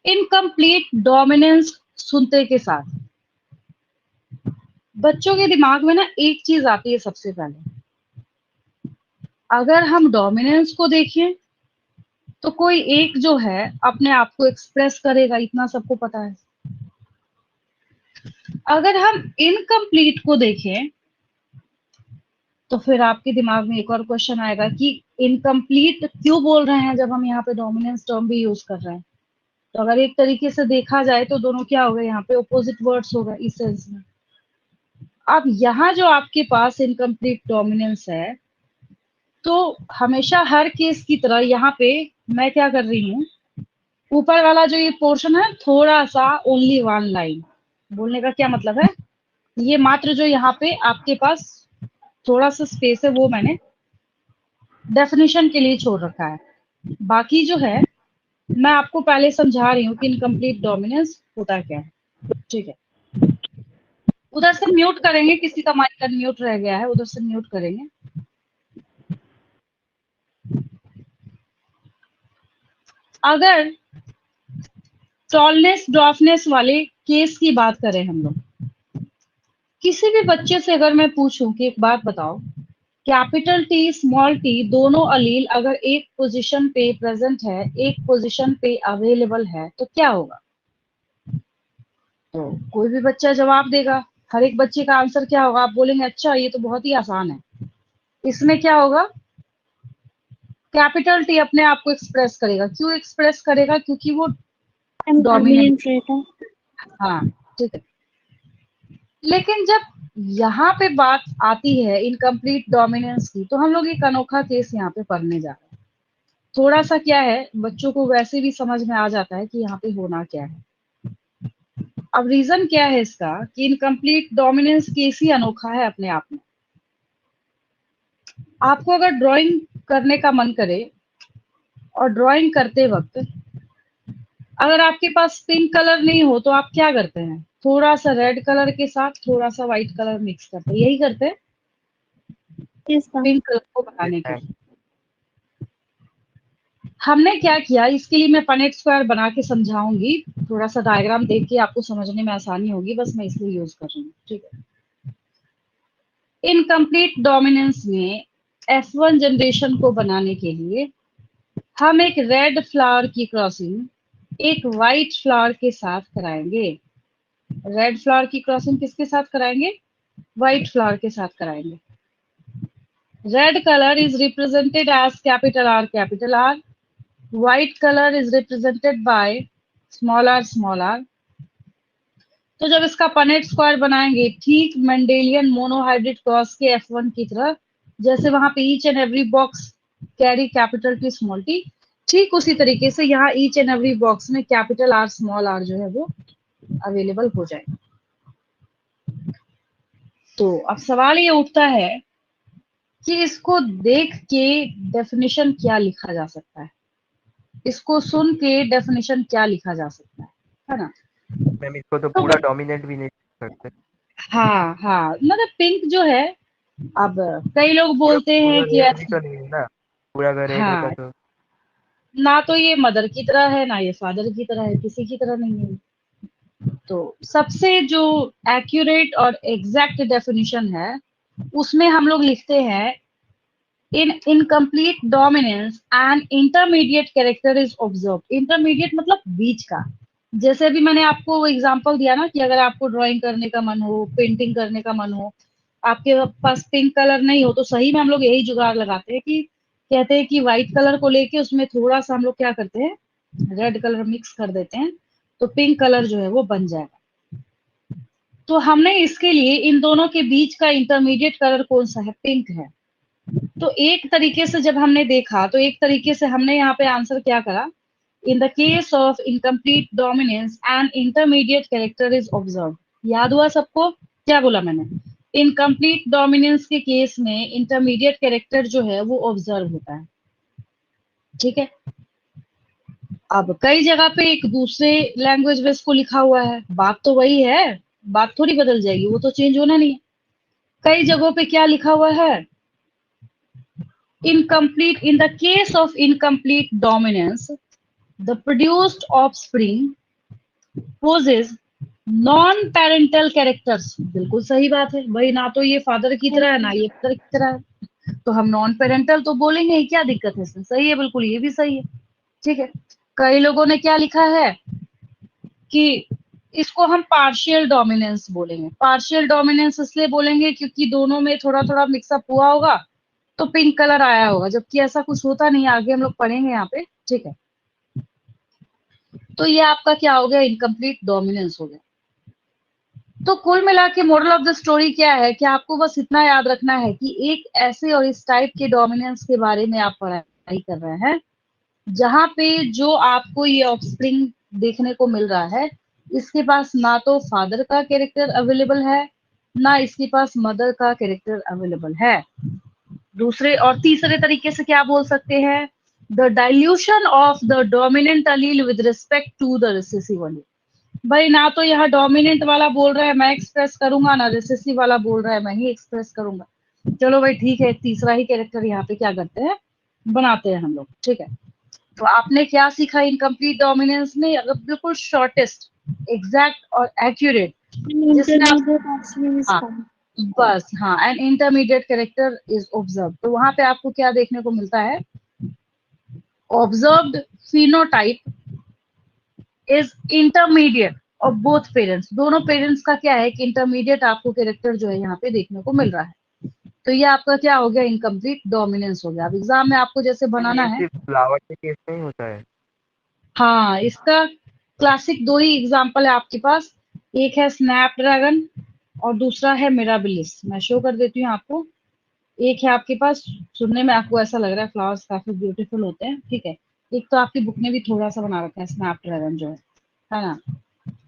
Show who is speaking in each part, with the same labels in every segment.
Speaker 1: Incomplete dominance सुनते के साथ बच्चों के दिमाग में ना एक चीज आती है सबसे पहले। अगर हम डोमिनेंस को देखें तो कोई एक जो है अपने आप को एक्सप्रेस करेगा, इतना सबको पता है। अगर हम इनकम्प्लीट को देखें तो फिर आपके दिमाग में एक और क्वेश्चन आएगा कि इनकम्प्लीट क्यों बोल रहे हैं जब हम यहाँ पे डोमिनेंस टर्म भी यूज कर रहे हैं। तो अगर एक तरीके से देखा जाए तो दोनों क्या हो गए, यहाँ पे ऑपोजिट वर्ड्स हो गए इस सेंस में। अब यहाँ जो आपके पास इनकम्प्लीट डोमिनेंस है, तो हमेशा हर केस की तरह यहाँ पे मैं क्या कर रही हूँ, ऊपर वाला जो ये पोर्शन है थोड़ा सा ओनली वन लाइन, बोलने का क्या मतलब है, ये मात्र जो यहाँ पे आपके पास थोड़ा सा स्पेस है वो मैंने डेफिनेशन के लिए छोड़ रखा है। बाकी जो है मैं आपको पहले समझा रही हूँ कि इनकम्प्लीट डोमिनेंस होता क्या है। ठीक है, उधर से म्यूट करेंगे, किसी का माइक अनम्यूट रह गया है, उधर से म्यूट करेंगे। अगर टॉलनेस ड्वार्फनेस वाले केस की बात करें हम लोग, किसी भी बच्चे से अगर मैं पूछूं कि एक बात बताओ, कैपिटल टी स्मॉल टी दोनों अलील अगर एक पोजीशन पे प्रेजेंट है, एक पोजीशन पे अवेलेबल है, तो क्या होगा? तो कोई भी बच्चा जवाब देगा, हर एक बच्चे का आंसर क्या होगा? आप बोलेंगे अच्छा ये तो बहुत ही आसान है। इसमें क्या होगा, कैपिटल टी अपने आप को एक्सप्रेस करेगा। क्यों एक्सप्रेस करेगा? क्योंकि वो डोमिनेंट।
Speaker 2: डोमिनेंस रहता है।
Speaker 1: हाँ, ठीक है। लेकिन जब यहाँ पे बात आती है इनकम्प्लीट डोमिनेंस की, तो हम लोग एक अनोखा केस यहाँ पे पढ़ने जा रहे हैं। थोड़ा सा क्या है, बच्चों को वैसे भी समझ में आ जाता है कि यहाँ पे होना क्या है। अब रीजन क्या है इसका कि इनकम्प्लीट डोमिनेंस केस ही अनोखा है अपने आप में। आपको अगर ड्राइंग करने का मन करे और ड्राइंग करते वक्त अगर आपके पास पिंक कलर नहीं हो, तो आप क्या करते हैं? थोड़ा सा रेड कलर के साथ थोड़ा सा व्हाइट कलर मिक्स करते हैं, यही करते हैं
Speaker 2: किसका?
Speaker 1: पिंक कलर को बनाने के लिए। हमने क्या किया, इसके लिए मैं पनेट स्क्वायर बना के समझाऊंगी, थोड़ा सा डायग्राम देख के आपको समझने में आसानी होगी, बस मैं इसलिए यूज कर रही हूँ। ठीक है, इनकम्प्लीट डोमिनेंस में F1 जनरेशन को बनाने के लिए हम एक रेड फ्लावर की क्रॉसिंग एक व्हाइट फ्लावर के साथ कराएंगे। रेड फ्लावर की क्रॉसिंग किसके साथ कराएंगे? व्हाइट फ्लावर के साथ कराएंगे। Red colour is represented as capital R capital R, white colour is represented by small r small r। तो जब इसका पनेट स्क्वायर बनाएंगे ठीक मेंडेलियन मोनोहाइब्रिड क्रॉस के F1 की तरह, जैसे वहां पे each and every box carry capital T small t, ठीक उसी तरीके से यहाँ ईच एंड एवरी बॉक्स में कैपिटल R स्मॉल r जो है वो अवेलेबल हो जाएगा। तो अब सवाल ये उठता है कि इसको देख के डेफिनेशन क्या लिखा जा सकता है, इसको सुन के डेफिनेशन क्या लिखा जा सकता है ना?
Speaker 3: मैम इसको तो
Speaker 1: तो
Speaker 3: पूरा डोमिनेट भी नहीं कर सकते।
Speaker 1: हाँ हाँ, मतलब पिंक जो है, अब कई लोग
Speaker 3: पूरा
Speaker 1: बोलते
Speaker 3: पूरा
Speaker 1: हैं कि
Speaker 3: रेड भी
Speaker 1: ऐसे,
Speaker 3: तो नहीं है ना, पूरा अगर रेड होता
Speaker 1: हाँ,
Speaker 3: तो।
Speaker 1: ना तो ये मदर की तरह है ना ये फादर की तरह है, किसी की तरह नहीं है। तो सबसे जो एक्यूरेट और एग्जैक्ट डेफिनेशन है उसमें हम लोग लिखते हैं in incomplete dominance and intermediate character is observe. Intermediate मतलब बीच का। जैसे अभी मैंने आपको एग्जांपल दिया ना कि अगर आपको ड्राइंग करने का मन हो, पेंटिंग करने का मन हो, आपके पास पिंक कलर नहीं हो, तो सही में हम लोग यही जुगाड़ लगाते हैं कि कहते हैं कि व्हाइट कलर को लेके उसमें थोड़ा सा हम लोग क्या करते हैं, रेड कलर मिक्स कर देते हैं, तो पिंक कलर जो है वो बन जाएगा। तो हमने इसके लिए इन दोनों के बीच का इंटरमीडिएट कलर कौन सा है? पिंक है। तो एक तरीके से जब हमने देखा तो एक तरीके से हमने यहाँ पे आंसर क्या करा, in the case of incomplete dominance and intermediate character is observe. याद हुआ सबको क्या बोला मैंने? इनकम्प्लीट डोमिनेंस के केस में इंटरमीडिएट कैरेक्टर जो है वो ऑब्जर्व होता है। ठीक है, अब कई जगह पे एक दूसरे लैंग्वेज में इसको लिखा हुआ है, बात तो वही है, बात थोड़ी बदल जाएगी, वो तो चेंज होना नहीं है। कई जगहों पे क्या लिखा हुआ है, incomplete in the case of incomplete dominance the produced offspring possess non parental characters. बिल्कुल सही बात है भाई, ना तो ये फादर की तरह है ना ये मदर की तरह है, तो हम नॉन पेरेंटल तो बोलेंगे ही, क्या दिक्कत है इसमें? सही है बिल्कुल, ये भी सही है। ठीक है, कई लोगों ने क्या लिखा है कि इसको हम पार्शियल डोमिनेंस बोलेंगे। पार्शियल डोमिनेंस इसलिए बोलेंगे क्योंकि दोनों में थोड़ा थोड़ा मिक्सअप हुआ होगा तो पिंक कलर आया होगा, जबकि ऐसा कुछ होता नहीं है, आगे हम लोग पढ़ेंगे यहाँ पे। ठीक है, तो ये आपका क्या हो गया, इनकम्प्लीट डोमिनेंस हो गया। तो कुल मिला के मोरल ऑफ द स्टोरी क्या है कि आपको बस इतना याद रखना है कि एक ऐसे और इस टाइप के डोमिनेंस के बारे में आप पढ़ाई कर रहे हैं जहां पे जो आपको ये ऑफस्प्रिंग देखने को मिल रहा है, इसके पास ना तो फादर का कैरेक्टर अवेलेबल है, ना इसके पास मदर का कैरेक्टर अवेलेबल है। दूसरे और तीसरे तरीके से क्या बोल सकते हैं, the dilution of the dominant allele with respect to the recessive allele. भाई ना तो यहाँ डोमिनेंट वाला बोल रहा है मैं एक्सप्रेस करूंगा, ना रिसेसिव वाला बोल रहा है मैं ही एक्सप्रेस करूंगा। चलो भाई ठीक है, तीसरा ही कैरेक्टर यहाँ पे क्या करते हैं, बनाते हैं हम लोग। ठीक है, तो आपने क्या सीखा इनकम्प्लीट डोमिनेंस में? अगर बिल्कुल शॉर्टेस्ट, एग्जैक्ट और एक्यूरेट, जिसमें आप
Speaker 2: इंटरमीडिएट ऑप्शन इज
Speaker 1: हाँ
Speaker 2: कम।
Speaker 1: बस हाँ an intermediate character is observe, तो वहां पे आपको क्या देखने को मिलता है, observed phenotype is intermediate of both parents. दोनों पेरेंट्स का क्या है कि इंटरमीडिएट आपको कैरेक्टर जो है यहाँ पे देखने को मिल रहा है। तो ये आपका क्या हो गया, इनकम्प्लीट डोमिनेंस हो गया। अब एग्जाम में आपको जैसे बनाना
Speaker 3: ये
Speaker 1: है,
Speaker 3: सिर्फ फ्लावर के केस में ही होता है?
Speaker 1: हाँ इसका क्लासिक दो ही एग्जाम्पल है आपके पास, एक है स्नैपड्रैगन और दूसरा है मिराबिलिस। मैं शो कर देती हूँ आपको। एक है आपके पास, सुनने में आपको ऐसा लग रहा है फ्लावर्स काफी ब्यूटीफुल होते हैं, ठीक है, एक तो आपकी बुक ने भी थोड़ा सा बना रखा है स्नैपड्रैगन जो है ना,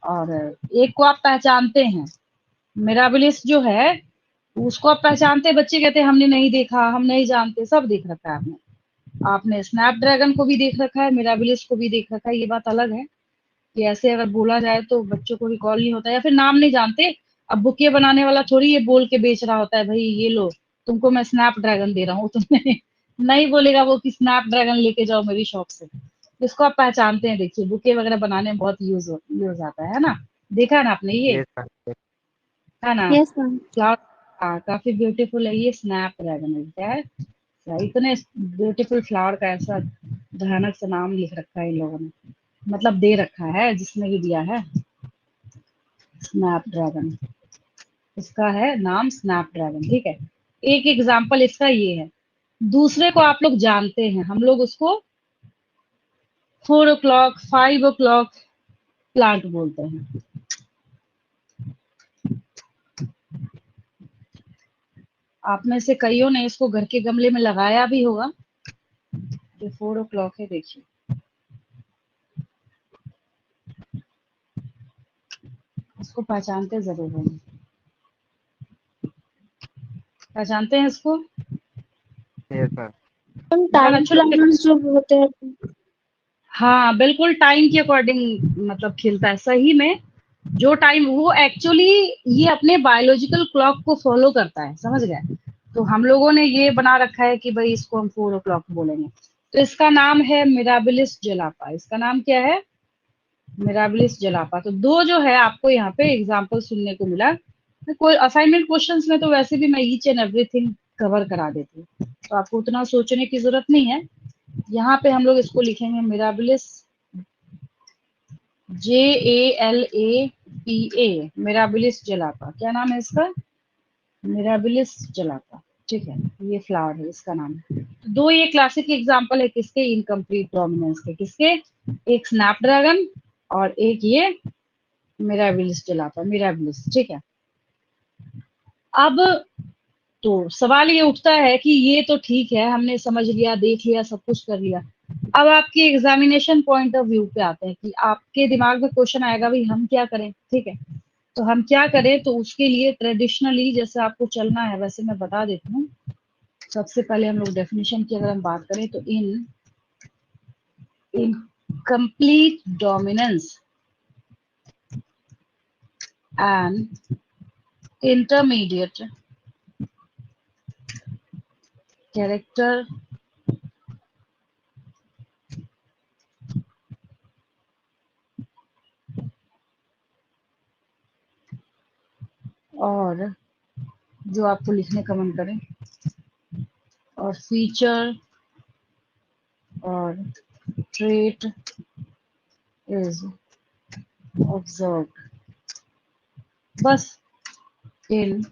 Speaker 1: और एक को आप पहचानते हैं, मिराबिलिस जो है उसको आप पहचानते हैं, बच्चे कहते हैं हमने नहीं देखा, हम नहीं जानते, सब देख रखा है आपने। आपने स्नैपड्रैगन को भी देख रखा है, मिराबिलिस को भी देख रखा है। ये बात अलग है कि ऐसे अगर बोला जाए तो बच्चों को रिकॉल नहीं होता, या फिर नाम नहीं जानते। अब बुके बनाने वाला थोड़ी ये बोल के बेच रहा होता है भाई ये लो तुमको मैं स्नैपड्रैगन दे रहा हूँ, तुम्हें नहीं बोलेगा वो कि स्नैपड्रैगन लेके जाओ मेरी शॉप से। इसको आप पहचानते हैं, देखिए बुके वगैरह बनाने में बहुत यूज आता है ना, देखा है ना आपने ये,
Speaker 3: ये सर।
Speaker 1: है ना।
Speaker 2: Yes ma'am.
Speaker 1: फ्लावर हाँ काफी ब्यूटीफुल है, ये स्नैपड्रैगन है क्या है, इतने ब्यूटीफुल फ्लावर का ऐसा भयानक सा नाम लिख रखा है इन लोगों ने, मतलब दे रखा है जिसने भी दिया है, स्नैपड्रैगन, इसका है नाम स्नैपड्रैगन। ठीक है, एक एग्जाम्पल इसका ये है। दूसरे को आप लोग जानते हैं, हम लोग उसको 4 o'clock 5 o'clock प्लांट बोलते हैं। आप में से कईयों ने इसको घर के गमले में लगाया भी होगा। ये 4 o'clock है, देखिए इसको पहचानते जरूर होंगे, पहचानते हैं इसको,
Speaker 3: ये सर।
Speaker 2: मैम
Speaker 1: बहुत
Speaker 2: टाइम
Speaker 1: अच्छे लोग।
Speaker 2: फ्लावर्स जो होते हैं।
Speaker 1: हाँ बिल्कुल टाइम के अकॉर्डिंग मतलब खिलता है सही में, जो टाइम वो एक्चुअली ये अपने बायोलॉजिकल क्लॉक को फॉलो करता है, समझ गए। तो हम लोगों ने ये बना रखा है कि भाई इसको हम 4 o'clock बोलेंगे। तो इसका नाम है मिराबिलिस जलापा, इसका नाम क्या है, मिराबिलिस जलापा। तो दो जो है आपको यहाँ पे एग्जाम्पल सुनने को मिला। कोई असाइनमेंट क्वेश्चंस में तो वैसे भी मैं ईच एंड एवरीथिंग कवर करा देती हूँ, तो आपको उतना सोचने की जरूरत नहीं है। यहाँ पे हम लोग इसको लिखेंगे मिराबिलिस, JALAPA, मिराबिलिस जलापा। क्या नाम है इसका, मिराबिलिस जलापा। ठीक है, ये फ्लावर है, इसका नाम है। तो दो ये क्लासिक एग्जांपल है किसके, इनकम्प्लीट डोमिनेंस के, किसके, एक स्नैपड्रैगन और एक ये मिराबिलिस जलापा, मिराबिलिस। ठीक है, अब तो सवाल ये उठता है कि ये तो ठीक है, हमने समझ लिया, देख लिया, सब कुछ कर लिया। अब आपके एग्जामिनेशन पॉइंट ऑफ व्यू पे आते हैं कि आपके दिमाग में क्वेश्चन आएगा भाई हम क्या करें। ठीक है, तो हम क्या करें, तो उसके लिए ट्रेडिशनली जैसे आपको चलना है वैसे मैं बता देती हूँ। सबसे पहले हम लोग डेफिनेशन की अगर हम बात करें तो in complete dominance and intermediate character और जो आपको लिखने का मन करे, और फीचर और ट्रेट इज ऑब्जर्व्ड, बस इन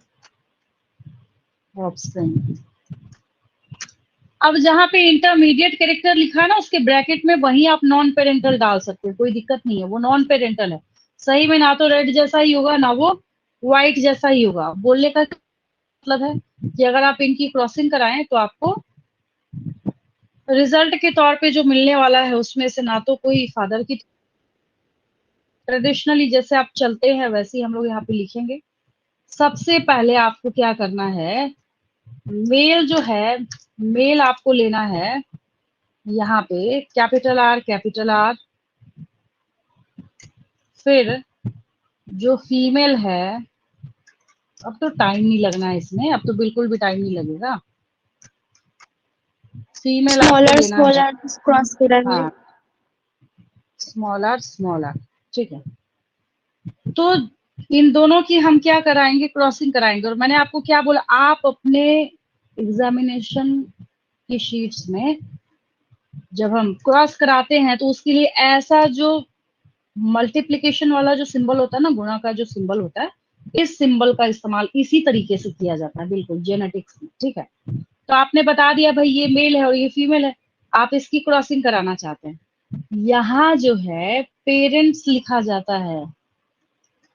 Speaker 1: ऑप्शन। अब जहाँ पे इंटरमीडिएट कैरेक्टर लिखा है ना, उसके ब्रैकेट में वहीं आप नॉन पेरेंटल डाल सकते हो, कोई दिक्कत नहीं है, वो नॉन पेरेंटल है। सही में ना तो रेड जैसा ही होगा ना वो व्हाइट जैसा ही होगा। बोलने का मतलब है कि अगर आप इनकी क्रॉसिंग कराएं तो आपको रिजल्ट के तौर पे जो मिलने वाला है उसमें से ना तो कोई फादर की, ट्रेडिशनली जैसे आप चलते हैं वैसे ही हम लोग यहाँ पे लिखेंगे। सबसे पहले आपको क्या करना है, मेल जो है, मेल आपको लेना है यहाँ पे कैपिटल आर। फिर जो फीमेल है, अब तो टाइम नहीं लगना है इसमें, अब तो बिल्कुल भी टाइम नहीं लगेगा। फीमेल आपको
Speaker 2: स्मॉलर
Speaker 1: लेना है,
Speaker 2: स्मॉलर क्रॉस करेंगे।
Speaker 1: हाँ स्मॉलर, ठीक है। तो इन दोनों की हम क्या कराएंगे, क्रॉसिंग कराएंगे। और मैंने आपको क्या बोला, आप अपने एग्जामिनेशन की शीट्स में जब हम क्रॉस कराते हैं तो उसके लिए ऐसा जो मल्टीप्लिकेशन वाला जो सिंबल होता है ना, गुणा का जो सिंबल होता है, इस सिंबल का इस्तेमाल इसी तरीके से किया जाता है, बिल्कुल जेनेटिक्स में, ठीक है। तो आपने बता दिया भाई ये मेल है और ये फीमेल है, आप इसकी क्रॉसिंग कराना चाहते हैं। यहाँ जो है पेरेंट्स लिखा जाता है,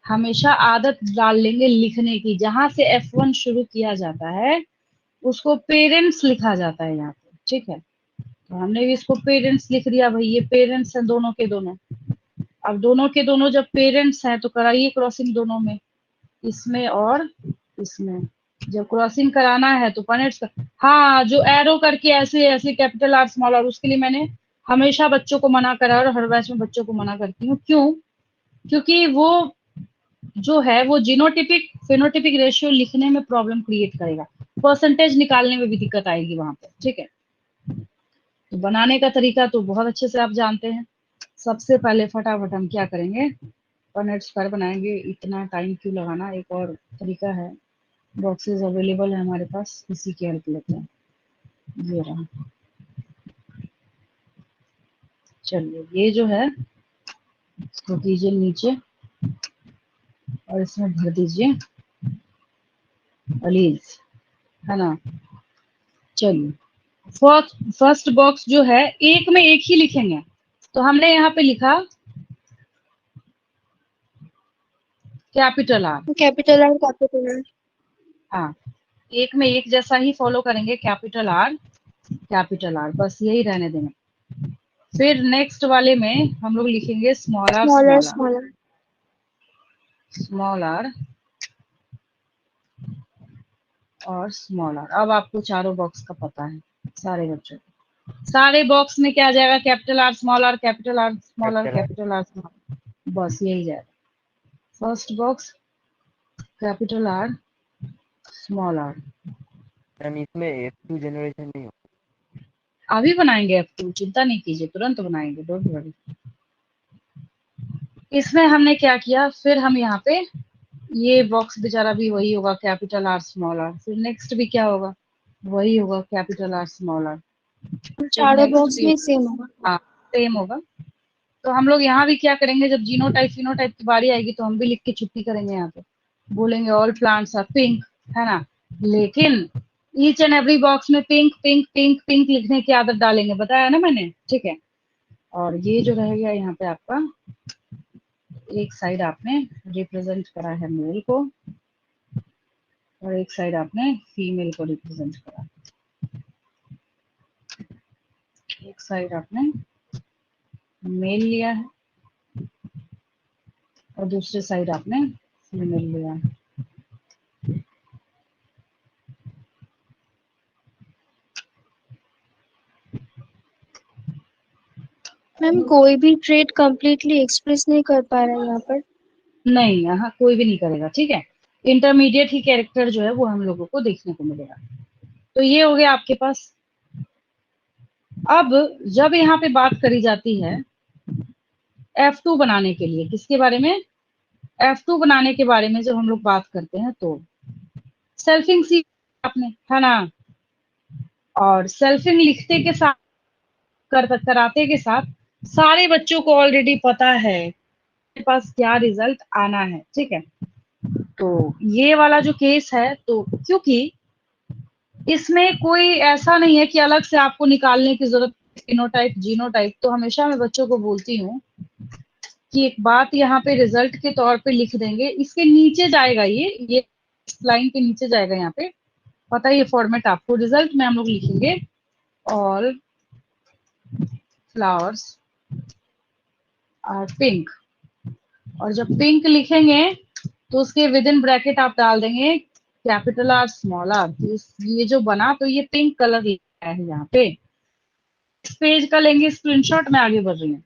Speaker 1: हमेशा आदत डाल लेंगे लिखने की, जहां से F1 शुरू किया जाता है उसको पेरेंट्स लिखा जाता है यहाँ पे, ठीक है। तो हमने भी इसको पेरेंट्स लिख दिया, भाई ये पेरेंट्स हैं दोनों के दोनों। अब दोनों के दोनों जब पेरेंट्स हैं तो कराइए क्रॉसिंग दोनों में, इसमें और इसमें। जब क्रॉसिंग कराना है तो पेरेंट्स, हाँ जो एरो करके ऐसे ऐसे कैपिटल आर स्मॉल आर, उसके लिए मैंने हमेशा बच्चों को मना करा और हर बैच में बच्चों को मना करती हूँ। क्यों? क्योंकि वो जो है वो जीनोटिपिक फेनोटिपिक रेशियो लिखने में प्रॉब्लम क्रिएट करेगा, परसेंटेज निकालने में भी दिक्कत आएगी वहां पे, ठीक है। तो बनाने का तरीका तो बहुत अच्छे से आप जानते हैं। सबसे पहले फटाफट हम क्या करेंगे, पनेट स्क्वायर बनाएंगे। इतना टाइम क्यों लगाना, एक और तरीका है, बॉक्सेस अवेलेबल है हमारे पास, इसी की हेल्प लेते हैं। ये रहा, चलिए ये जो है इसको कीजिए नीचे और इसमें भर दीजिए अलीज, है ना। चलिए फर्स्ट बॉक्स जो है एक में एक ही लिखेंगे, तो हमने यहाँ पे लिखा capital R,
Speaker 2: capital R capital are.
Speaker 1: हाँ एक में एक जैसा ही फॉलो करेंगे, कैपिटल आर, बस यही रहने देंगे। फिर नेक्स्ट वाले में हम लोग लिखेंगे small R
Speaker 2: smaller
Speaker 1: small R
Speaker 2: smaller.
Speaker 1: Small R और स्मॉल आर। अब आपको चारों बॉक्स का पता है सारे बच्चों को, सारे बॉक्स में क्या जाएगा, capital R small R, capital R small R,
Speaker 3: capital R.
Speaker 1: Capital R small, बस यही जाएगा। First box capital R small R.
Speaker 3: Ma'am इसमें F2 जनरेशन नहीं हो।
Speaker 1: अभी बनाएंगे F2, चिंता नहीं कीजिए, तुरंत बनाएंगे, डोंट वरी। इसमें हमने क्या किया, फिर हम यहाँ पे ये बॉक्स बेचारा भी वही होगा, कैपिटल आर स्मॉल आर। फिर नेक्स्ट भी क्या होगा, वही होगा, कैपिटल आर स्मॉल आर। फिर
Speaker 2: चारों
Speaker 1: नेक्स्ट
Speaker 2: बॉक्स
Speaker 1: भी,
Speaker 2: में सेम होगा।
Speaker 1: हाँ सेम होगा। तो हम लोग यहाँ भी क्या करेंगे, जब जीनोटाइप फिनोटाइप की बारी आएगी तो हम भी लिख के छुट्टी करेंगे, यहाँ पे बोलेंगे ऑल प्लांट्स आर पिंक, है ना। लेकिन ईच एंड एवरी बॉक्स में पिंक पिंक पिंक पिंक लिखने की आदत डालेंगे, बताया ना मैंने, ठीक है। और ये जो रहेगा यहाँ पे आपका, एक साइड आपने रिप्रेजेंट करा है मेल को और एक साइड आपने फीमेल को रिप्रेजेंट करा, एक साइड आपने मेल लिया है और दूसरे साइड आपने फीमेल लिया है।
Speaker 2: मैम कोई भी ट्रेड कंप्लीटली एक्सप्रेस नहीं कर पा रहा है यहाँ पर।
Speaker 1: नहीं यहाँ कोई भी नहीं करेगा, ठीक है। इंटरमीडिएट ही कैरेक्टर जो है वो हम लोगों को देखने को मिलेगा। तो ये हो गया आपके पास। अब जब यहाँ पे बात करी जाती है F2 बनाने के लिए, किसके बारे में, F2 बनाने के बारे में जब हम लोग बात करते हैं तो सेल्फिंग सीख आपने, है ना, और सेल्फिंग लिखते के साथ कराते के साथ सारे बच्चों को ऑलरेडी पता है के पास क्या रिजल्ट आना है, ठीक है। तो ये वाला जो केस है, तो क्योंकि इसमें कोई ऐसा नहीं है कि अलग से आपको निकालने की जरूरत, फिनोटाइप जीनोटाइप, तो हमेशा मैं बच्चों को बोलती हूँ कि एक बात यहाँ पे रिजल्ट के तौर पे लिख देंगे, इसके नीचे जाएगा, ये लाइन के नीचे जाएगा, यहाँ पे पता है ये फॉर्मेट आपको, रिजल्ट में हम लोग लिखेंगे ऑल फ्लावर्स आर पिंक, और जब पिंक लिखेंगे तो उसके विद इन ब्रैकेट आप डाल देंगे कैपिटल आर स्मॉल आर, ये जो बना तो ये पिंक कलर लिखा है यहाँ पे। इस पेज का लेंगे स्क्रीनशॉट, मैं आगे बढ़ रही हूँ।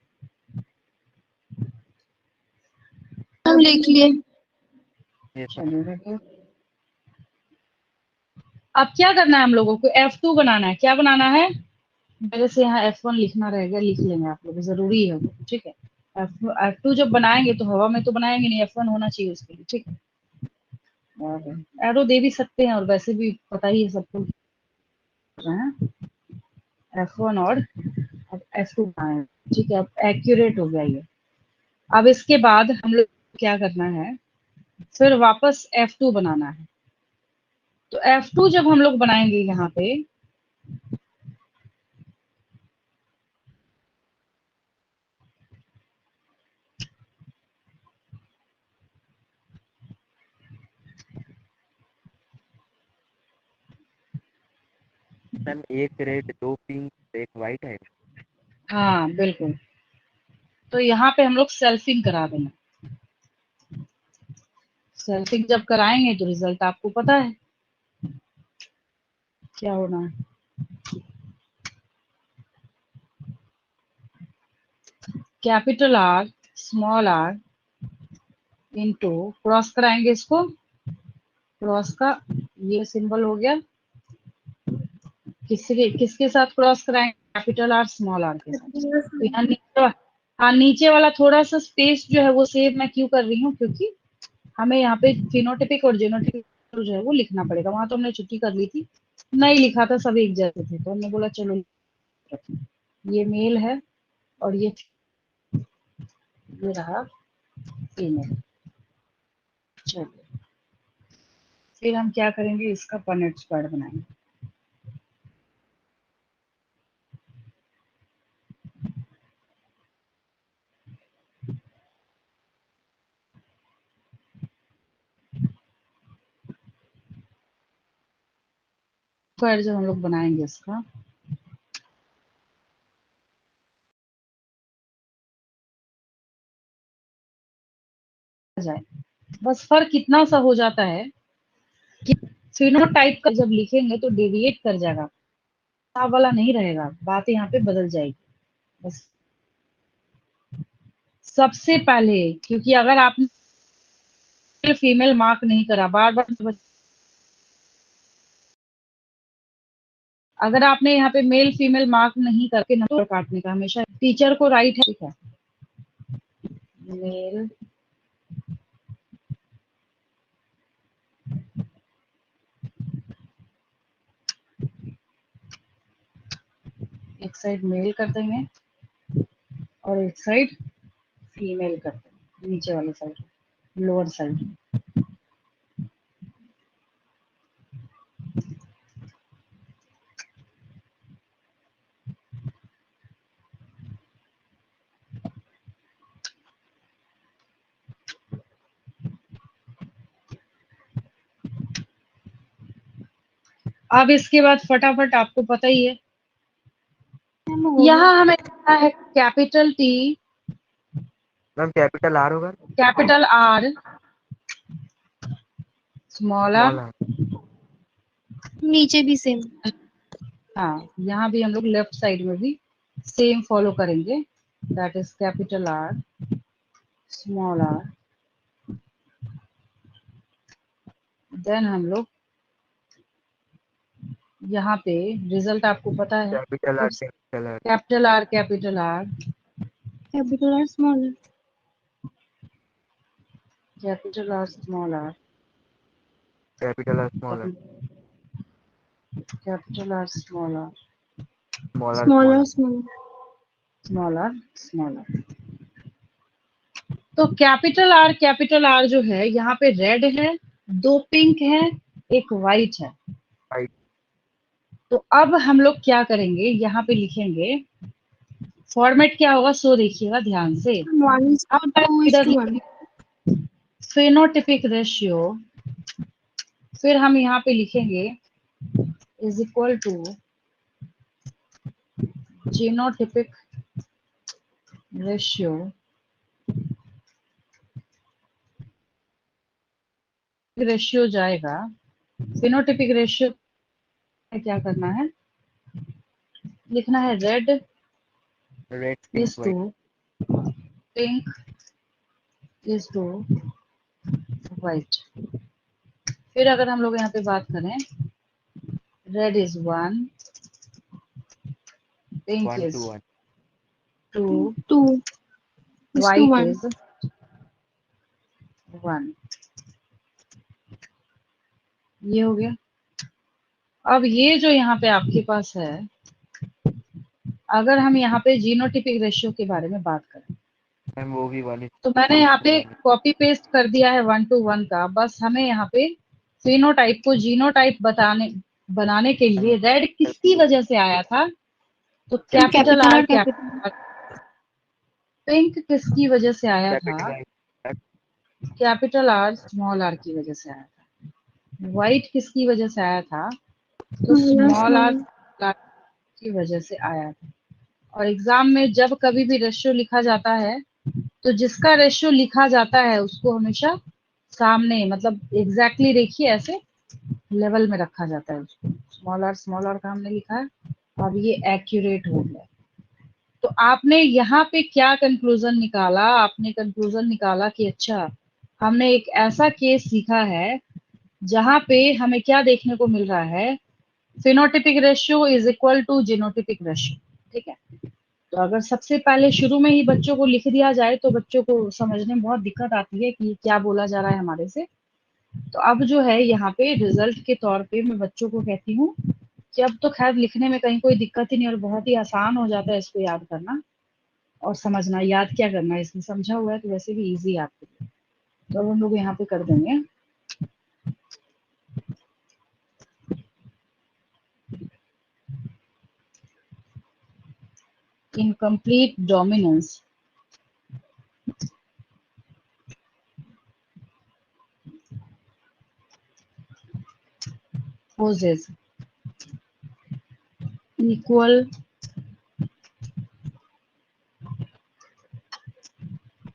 Speaker 2: हम लिख लिए।
Speaker 3: Yes, ma'am.
Speaker 1: चलिए देखिए। अब क्या करना है हम लोगों को, F2 बनाना है। क्या बनाना है, मेरे से यहाँ F1 लिखना रहेगा, लिख लेंगे आप लोग, जरूरी है वो, ठीक है। F2 जब बनाएंगे तो हवा में तो बनाएंगे नहीं, F1 होना चाहिए उसके लिए, ठीक है। और एरो दे भी सकते हैं, और वैसे भी पता ही है सबको कर रहे हैं F1 और अब F2 बनाए, ठीक है। अब एक्यूरेट हो गया ये। अब इसके बाद हम लोग क्या करना है, फिर वापस F2 बनाना है। तो F2 जब हम लोग बनाएंगे यहाँ पे,
Speaker 3: मैम एक रेड, दो पिंक, एक वाइट है।
Speaker 1: हाँ बिल्कुल, तो यहाँ पे हम लोग सेल्फिंग करा देंगे। सेल्फिंग जब कराएंगे तो रिजल्ट आपको पता है क्या होना है। Capital R small R into, cross कराएंगे इसको, क्रॉस का ये सिंबल हो गया, किसके साथ क्रॉस कराएंगे, कैपिटल आर स्मॉल आर के साथ। तो यहाँ नीचे, हाँ नीचे वाला थोड़ा सा स्पेस जो है वो सेव मैं क्यों कर रही हूँ, क्योंकि हमें यहाँ पे फिनोटिपिक और जीनोटिपिक जो है वो लिखना पड़ेगा। वहां तो हमने छुट्टी कर ली थी, नहीं लिखा था, सब एक जैसे थे, तो हमने बोला चलो ये मेल है और ये रहा फीमेल। चलिए फिर हम क्या करेंगे, इसका पनेट स्क्वाड बनाएंगे। स्क्वाड जब हम लोग बनाएंगे इसका, जाए बस फर्क इतना सा हो जाता है कि फिनोटाइप का जब लिखेंगे तो डेविएट कर जाएगा, साफ वाला नहीं रहेगा, बात यहाँ पे बदल जाएगी बस। सबसे पहले, क्योंकि अगर आपने फीमेल मार्क नहीं करा, बार बार अगर आपने यहाँ पे मेल फीमेल मार्क नहीं करके नंबर काटने का, हमेशा टीचर को राइट है, ठीक है, मेल एक साइड मेल कर देंगे और एक साइड फीमेल कर देंगे, नीचे वाले साइड, लोअर साइड। अब इसके बाद फटाफट आपको पता ही है, यहाँ हमें लिखना है capital T,
Speaker 3: ma'am capital R होगा,
Speaker 1: capital R, small R.
Speaker 3: Small R.
Speaker 2: नीचे भी सेम।
Speaker 1: हाँ यहाँ भी हम लोग लेफ्ट साइड में भी सेम फॉलो करेंगे, that is capital R small R. Then हम लोग यहाँ पे रिजल्ट आपको पता है,
Speaker 3: capital R, capital R.
Speaker 1: Capital R capital R
Speaker 2: capital और small.
Speaker 1: Capital R small R,
Speaker 3: capital R small R,
Speaker 1: capital R small R,
Speaker 3: small R
Speaker 2: small
Speaker 3: small
Speaker 2: और
Speaker 3: R,
Speaker 2: small.
Speaker 1: Small R small R. तो capital R जो है यहाँ पे red है, 2 pink है, 1 white है।
Speaker 3: राइट।
Speaker 1: तो अब हम लोग क्या करेंगे, यहाँ पे लिखेंगे, फॉर्मेट क्या होगा सो देखिएगा ध्यान से।
Speaker 2: 1:2
Speaker 1: इधर
Speaker 2: to 1।
Speaker 1: फेनोटिपिक रेशियो, फिर हम यहाँ पे लिखेंगे is equal to genotypic ratio, ratio जाएगा, फेनोटिपिक रेशियो क्या करना है, लिखना है red
Speaker 3: red pink
Speaker 1: is to
Speaker 3: white,
Speaker 1: pink is to white. फिर अगर हम लोग यहाँ पे बात करें, red is 1, pink
Speaker 3: 1
Speaker 1: is
Speaker 3: to 1,
Speaker 1: 2,
Speaker 2: 2:1।
Speaker 1: White is 1। ये हो गया। अब ये जो यहाँ पे आपके पास है, अगर हम यहाँ पे जीनोटिपिक रेशियो के बारे में बात करें,
Speaker 3: मैम वो भी 1
Speaker 1: तो मैंने यहाँ पे
Speaker 3: 1
Speaker 1: कॉपी पेस्ट कर दिया है 1:1 का। बस हमें यहाँ पे फेनोटाइप को जीनोटाइप बनाने के लिए रेड किसकी वजह से आया था, तो कैपिटल
Speaker 2: कैपिटल
Speaker 1: आर,
Speaker 2: और कैपिटल।
Speaker 1: पिंक किसकी वजह से आया था,
Speaker 3: capital R,
Speaker 1: capital R small R की वजह से आया था। व्हाइट किसकी वजह से आया था, तो
Speaker 2: स्मॉल और
Speaker 1: स्मॉल आर
Speaker 2: स्मॉल।
Speaker 1: की वजह से आया था। और एग्जाम में जब कभी भी रेशियो लिखा जाता है, तो जिसका रेशियो लिखा जाता है उसको हमेशा सामने, मतलब एग्जैक्टली देखिए ऐसे लेवल में रखा जाता है उसको। स्मॉल आर का हमने लिखा है, अब ये एक्यूरेट हो गया। तो आपने यहाँ पे क्या कंक्लूजन निकाला, आपने कंक्लूजन निकाला कि अच्छा हमने एक ऐसा केस सीखा है जहां पे हमें क्या देखने को मिल रहा है, phenotypic ratio is equal to genotypic ratio. ठीक है, तो अगर सबसे पहले शुरू में ही बच्चों को लिख दिया जाए तो बच्चों को समझने में बहुत दिक्कत आती है कि क्या बोला जा रहा है हमारे से। तो अब जो है यहाँ पे रिजल्ट के तौर पे मैं बच्चों को कहती हूँ कि अब तो खैर लिखने में कहीं कोई दिक्कत ही नहीं, और बहुत ही आसान हो जाता है इसको याद करना और समझना। याद क्या करना है, इसमें समझा हुआ है तो वैसे भी इजी है आपके लिए। तो अब हम लोग यहाँ पे कर देंगे incomplete dominance poses equal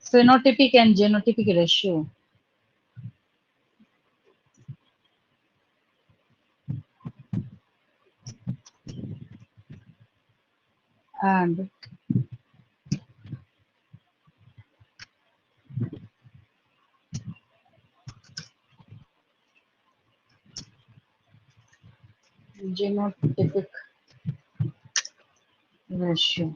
Speaker 1: phenotypic and genotypic ratio and genotypic ratio।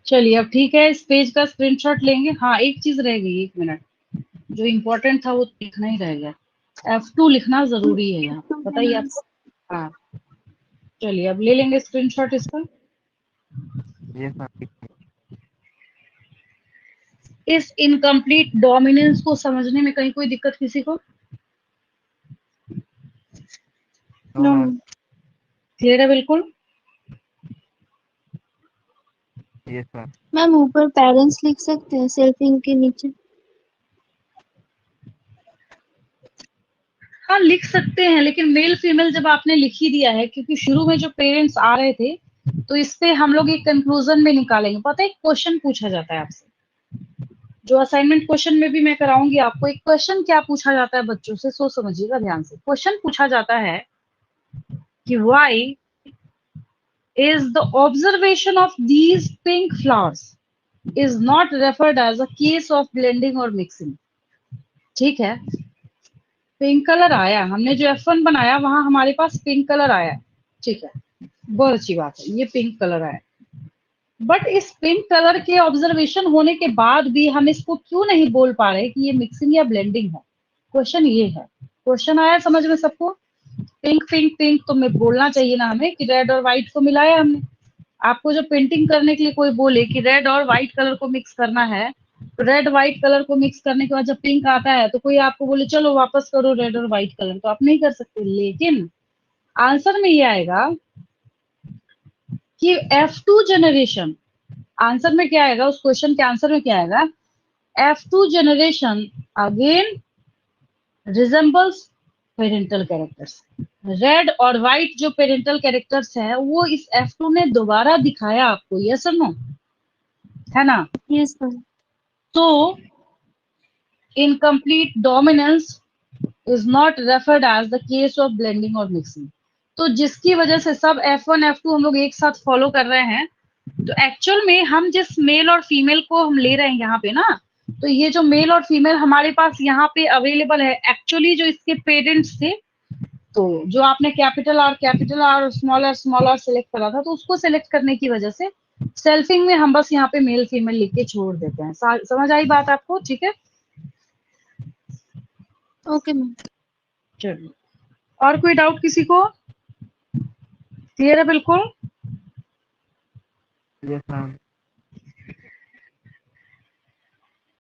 Speaker 1: चलिए अब ठीक है, इस पेज का स्क्रीनशॉट लेंगे। हाँ एक चीज रह गई, 1 मिनट, जो इम्पोर्टेंट था वो लिखना ही रह गया। F2 लिखना जरूरी है यहाँ, बताइए आपको। हाँ चलिए अब ले लेंगे स्क्रीनशॉट इसका।
Speaker 3: Yes ma'am.
Speaker 1: इस इनकम्प्लीट डोमिनेंस को समझने में कहीं कोई दिक्कत किसी को?
Speaker 3: No
Speaker 2: no
Speaker 3: ma'am.
Speaker 1: क्लियर है बिल्कुल?
Speaker 3: Yes ma'am.
Speaker 2: मैम, ऊपर पेरेंट्स लिख सकते हैं सेल्फिंग के नीचे।
Speaker 1: हाँ लिख सकते हैं, लेकिन मेल फीमेल जब आपने लिख ही दिया है, क्योंकि शुरू में जो पेरेंट्स आ रहे थे, तो इस पे हम लोग एक कंक्लूजन में निकालेंगे। पता है एक क्वेश्चन पूछा जाता है आपसे, जो असाइनमेंट क्वेश्चन में भी मैं कराऊंगी आपको। एक क्वेश्चन क्या पूछा जाता है बच्चों से, सोच समझिएगा ध्यान से। क्वेश्चन पूछा जाता है कि why is the observation of these pink flowers is not referred as a case of blending or mixing. ठीक है, पिंक कलर आया, हमने जो F1 बनाया वहां हमारे पास पिंक कलर आया, ठीक है, बहुत अच्छी बात है, ये पिंक कलर आया। बट इस पिंक कलर के ऑब्जर्वेशन होने के बाद भी हम इसको क्यों नहीं बोल पा रहे कि ये मिक्सिंग या ब्लेंडिंग है? क्वेश्चन ये है। क्वेश्चन आया समझ में सबको? पिंक पिंक पिंक तो मैं बोलना चाहिए ना हमें कि रेड और व्हाइट को मिलाया हमने। आपको जो पेंटिंग करने के लिए कोई बोले कि रेड और व्हाइट कलर को मिक्स करना है, तो रेड व्हाइट कलर को मिक्स करने के बाद जब पिंक आता है तो कोई आपको बोले चलो वापस करो रेड और व्हाइट कलर, तो आप नहीं कर सकते। लेकिन आंसर में ये आएगा कि F2 जनरेशन, आंसर में क्या आएगा, उस क्वेश्चन के आंसर में क्या आएगा, F2 generation again resembles parental characters. Red और व्हाइट जो पेरेंटल कैरेक्टर्स है वो इस F2 ने दोबारा दिखाया आपको, यस और नो, है ना?
Speaker 2: Yes ma'am.
Speaker 1: तो incomplete dominance is not referred as the case of blending और मिक्सिंग। तो जिसकी वजह से सब F1 F2 हम लोग एक साथ फॉलो कर रहे हैं। तो एक्चुअल में हम जिस मेल और फीमेल को हम ले रहे हैं यहाँ पे ना, तो ये जो मेल और फीमेल हमारे पास यहाँ पे अवेलेबल है, एक्चुअली जो इसके पेरेंट्स थे, तो जो आपने कैपिटल आर और स्मॉल आर सेलेक्ट करा था, तो उसको सेलेक्ट करने की वजह से सेल्फिंग में हम बस यहाँ पे मेल फीमेल लिख के छोड़ देते हैं। समझ आई बात आपको? ठीक है,
Speaker 2: ओके मैम।
Speaker 1: चलिए, और कोई डाउट किसी को? क्लियर है बिल्कुल?
Speaker 3: Yes ma'am.